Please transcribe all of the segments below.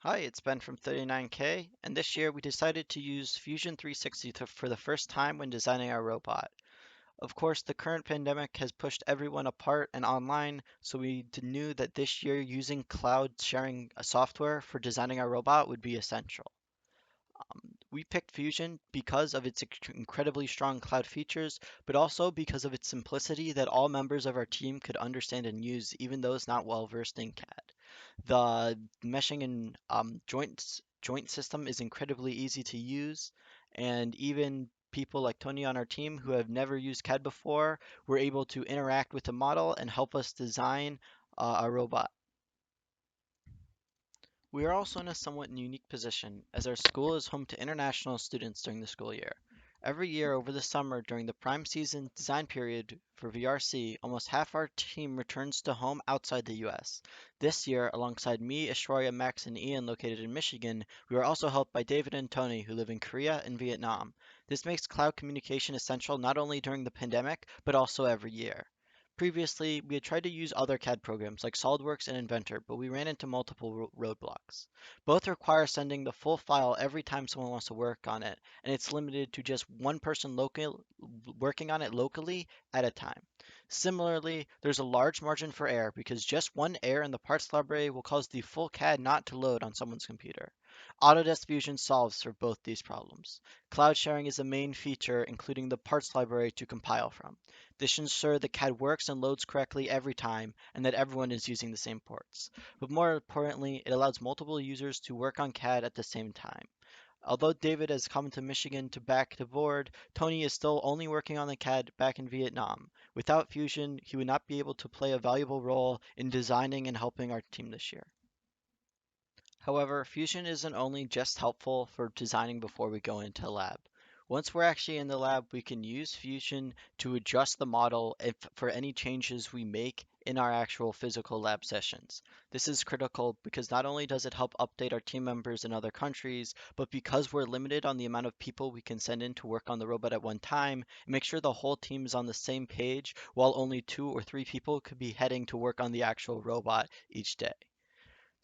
Hi, it's Ben from 39K, and this year we decided to use Fusion 360 for the first time when designing our robot. Of course, the current pandemic has pushed everyone apart and online, so we knew that this year using cloud sharing software for designing our robot would be essential. We picked Fusion because of its incredibly strong cloud features, but also because of its simplicity that all members of our team could understand and use, even those not well versed in CAD. The meshing and joint system is incredibly easy to use, and even people like Tony on our team who have never used CAD before were able to interact with the model and help us design a robot. We are also in a somewhat unique position, as our school is home to international students during the school year. Every year over the summer during the prime season design period for VRC, almost half our team returns to home outside the US. This year, alongside me, Ashwarya, Max, and Ian located in Michigan, we are also helped by David and Tony who live in Korea and Vietnam. This makes cloud communication essential not only during the pandemic, but also every year. Previously, we had tried to use other CAD programs like SOLIDWORKS and Inventor, but we ran into multiple roadblocks. Both require sending the full file every time someone wants to work on it, and it's limited to just one person working on it locally at a time. Similarly, there's a large margin for error because just one error in the parts library will cause the full CAD not to load on someone's computer. Autodesk Fusion solves for both these problems. Cloud sharing is the main feature, including the parts library to compile from. This ensures that CAD works and loads correctly every time, and that everyone is using the same ports. But more importantly, it allows multiple users to work on CAD at the same time. Although David has come to Michigan to back the board, Tony is still only working on the CAD back in Vietnam. Without Fusion, he would not be able to play a valuable role in designing and helping our team this year. However, Fusion isn't only just helpful for designing before we go into lab. Once we're actually in the lab, we can use Fusion to adjust the model for any changes we make in our actual physical lab sessions. This is critical because not only does it help update our team members in other countries, but because we're limited on the amount of people we can send in to work on the robot at one time, it makes sure the whole team is on the same page while only two or three people could be heading to work on the actual robot each day.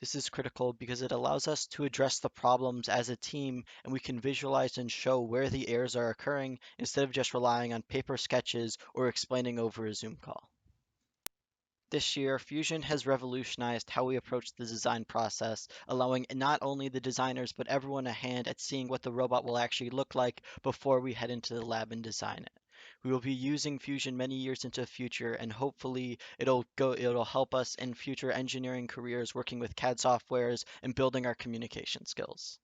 This is critical because it allows us to address the problems as a team and we can visualize and show where the errors are occurring instead of just relying on paper sketches or explaining over a Zoom call. This year, Fusion has revolutionized how we approach the design process, allowing not only the designers but everyone a hand at seeing what the robot will actually look like before we head into the lab and design it. We will be using Fusion many years into the future, and hopefully it'll help us in future engineering careers working with CAD softwares and building our communication skills.